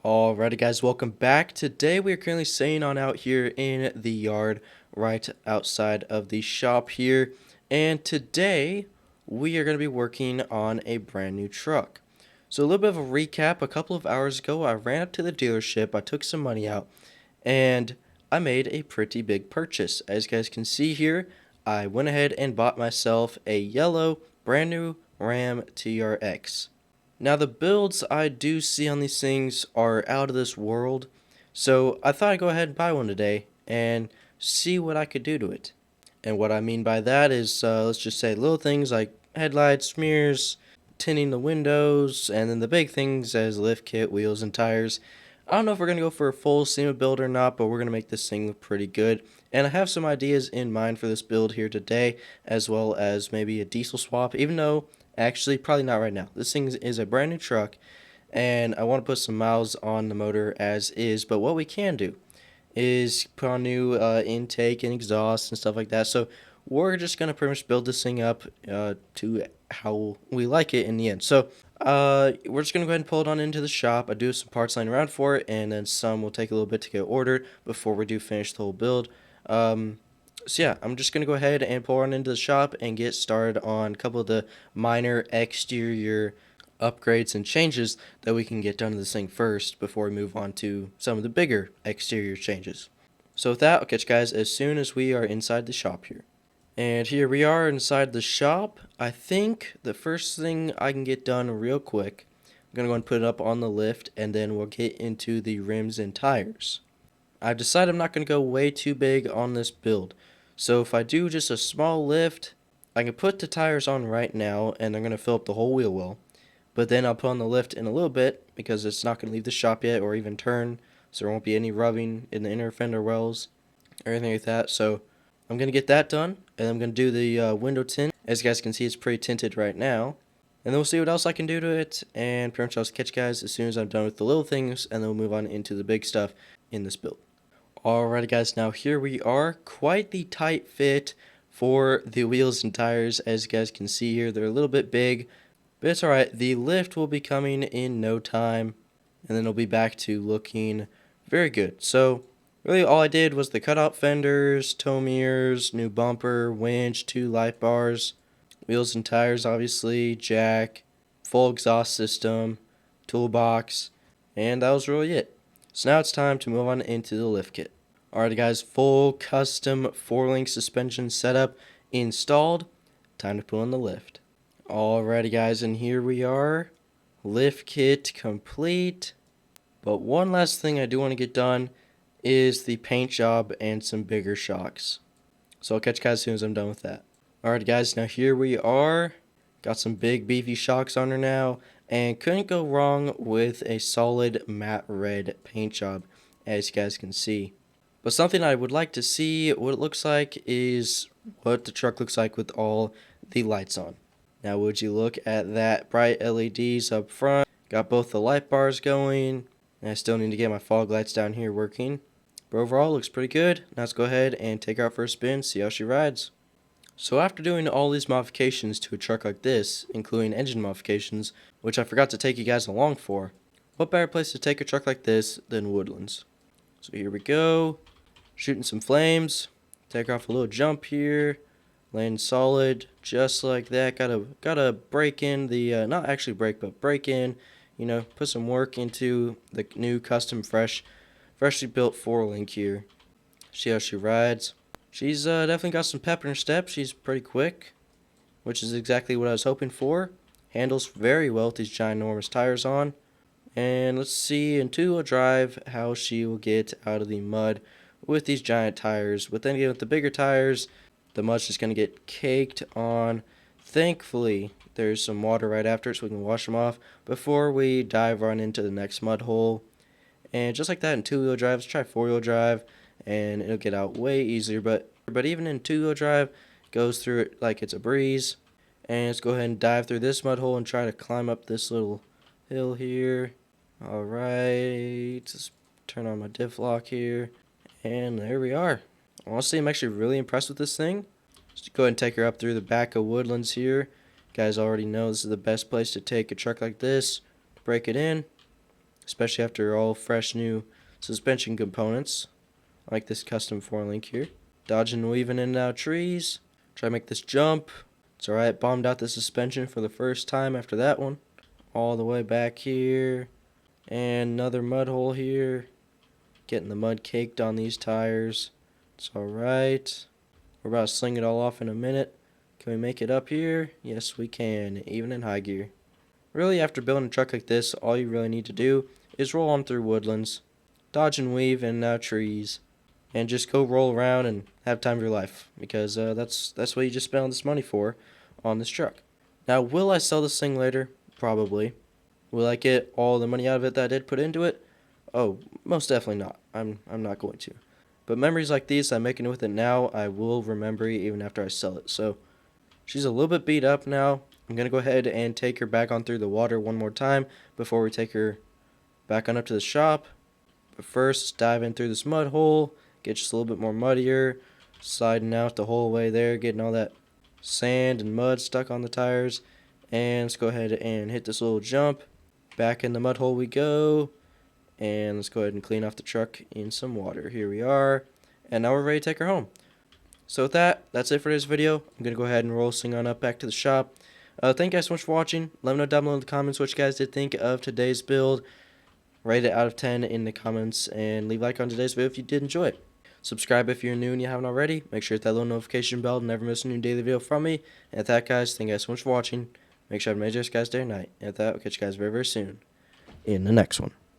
Alrighty guys, welcome back. Today we are currently staying on out here in the yard right outside of the shop here. And today we are going to be working on a brand new truck. So a little bit of a recap. A couple of hours ago I ran up to the dealership, I took some money out, and I made a pretty big purchase. As you guys can see here, I went ahead and bought myself a yellow brand new Ram TRX. Now the builds I do see on these things are out of this world, so I thought I'd go ahead and buy one today and see what I could do to it. And what I mean by that is, let's just say little things like headlights, mirrors, tinting the windows, and then the big things as lift kit, wheels, and tires. I don't know if we're going to go for a full SEMA build or not, but we're going to make this thing look pretty good. And I have some ideas in mind for this build here today, as well as maybe a diesel swap, even though actually probably not right now. This thing is a brand new truck, and I want to put some miles on the motor as is, but what we can do is put on new intake and exhaust and stuff like that. So we're just going to pretty much build this thing up to how we like it in the end. So we're just going to go ahead and pull it on into the shop. I do have some parts lying around for it, and then some will take a little bit to get ordered before we do finish the whole build. So yeah, I'm just going to go ahead and pull on into the shop and get started on a couple of the minor exterior upgrades and changes that we can get done to this thing first before we move on to some of the bigger exterior changes. So with that, I'll catch you guys as soon as we are inside the shop here. And here we are inside the shop. I think the first thing I can get done real quick, I'm going to go and put it up on the lift, and then we'll get into the rims and tires. I've decided I'm not going to go way too big on this build. So if I do just a small lift, I can put the tires on right now and they're going to fill up the whole wheel well. But then I'll put on the lift in a little bit because it's not going to leave the shop yet or even turn. So there won't be any rubbing in the inner fender wells or anything like that. So I'm going to get that done, and I'm going to do the window tint. As you guys can see, it's pretty tinted right now. And then we'll see what else I can do to it, and pretty much I'll catch you guys as soon as I'm done with the little things, and then we'll move on into the big stuff in this build. Alrighty guys, now here we are. Quite the tight fit for the wheels and tires. As you guys can see here, they're a little bit big, but it's alright. The lift will be coming in no time, and then it'll be back to looking very good. So really all I did was the cutout fenders, tow mirrors, new bumper, winch, 2 light bars, wheels and tires obviously, jack, full exhaust system, toolbox, and that was really it. So now it's time to move on into the lift kit. Alright guys, full custom 4-link suspension setup installed. Time to put on the lift. Alrighty guys, and here we are. Lift kit complete. But one last thing I do want to get done is the paint job and some bigger shocks. So I'll catch you guys as soon as I'm done with that. Alright guys, now here we are. Got some big beefy shocks on her now, and couldn't go wrong with a solid matte red paint job, as you guys can see. But something I would like to see what it looks like is what the truck looks like with all the lights on. Now would you look at that bright LEDs up front. Got both the light bars going, and I still need to get my fog lights down here working. But overall looks pretty good. Now let's go ahead and take her out for a spin, see how she rides. So after doing all these modifications to a truck like this, including engine modifications, which I forgot to take you guys along for, what better place to take a truck like this than Woodlands? So here we go, shooting some flames, take off a little jump here, laying solid, just like that. Gotta break in the, not actually break, but break in, you know, put some work into the new custom freshly built 4-link here. See how she rides. She's definitely got some pep in her step. She's pretty quick, which is exactly what I was hoping for. Handles very well with these ginormous tires on. And let's see in 2-wheel drive how she will get out of the mud with these giant tires. But then again, with the bigger tires, the mud's just going to get caked on. Thankfully, there's some water right after it so we can wash them off before we dive right into the next mud hole. And just like that in 2-wheel drive, let's try 4-wheel drive, and it'll get out way easier. But even in 2-wheel drive, goes through it like it's a breeze. And let's go ahead and dive through this mud hole and try to climb up this little hill here. Alright, just turn on my diff lock here, and there we are. Honestly, I'm actually really impressed with this thing. Just go ahead and take her up through the back of Woodlands here. You guys already know this is the best place to take a truck like this to break it in. especially after all fresh new suspension components, like this custom 4-link here. Dodging and weaving in and out of trees. Try to make this jump. It's alright, bombed out the suspension for the first time after that one. All the way back here. And another mud hole here. Getting the mud caked on these tires. It's alright. We're about to sling it all off in a minute. Can we make it up here? Yes, we can, even in high gear. Really, after building a truck like this, all you really need to do is roll on through woodlands, dodge and weave in and out trees, and just go roll around and have time of your life, because that's what you just spent all this money for on this truck. Now, will I sell this thing later? Probably. Will I get all the money out of it that I did put into it? Oh, most definitely not. I'm not going to. But memories like these I'm making with it now, I will remember even after I sell it. So, she's a little bit beat up now. I'm going to go ahead and take her back on through the water one more time before we take her back on up to the shop. But first, let's dive in through this mud hole, get just a little bit more muddier, sliding out the whole way there, getting all that sand and mud stuck on the tires. And let's go ahead and hit this little jump. Back in the mud hole we go. And let's go ahead and clean off the truck in some water. Here we are. And now we're ready to take her home. So with that, that's it for this video. I'm going to go ahead and roll this thing on up back to the shop. Thank you guys so much for watching. Let me know down below in the comments what you guys did think of today's build. Rate it out of 10 in the comments. And leave a like on today's video if you did enjoy it. Subscribe if you're new and you haven't already. Make sure to hit that little notification bell to never miss a new daily video from me. And with that, guys, thank you guys so much for watching. Make sure to have a major guys day or night. And with that, I'll catch you guys very, very soon in the next one.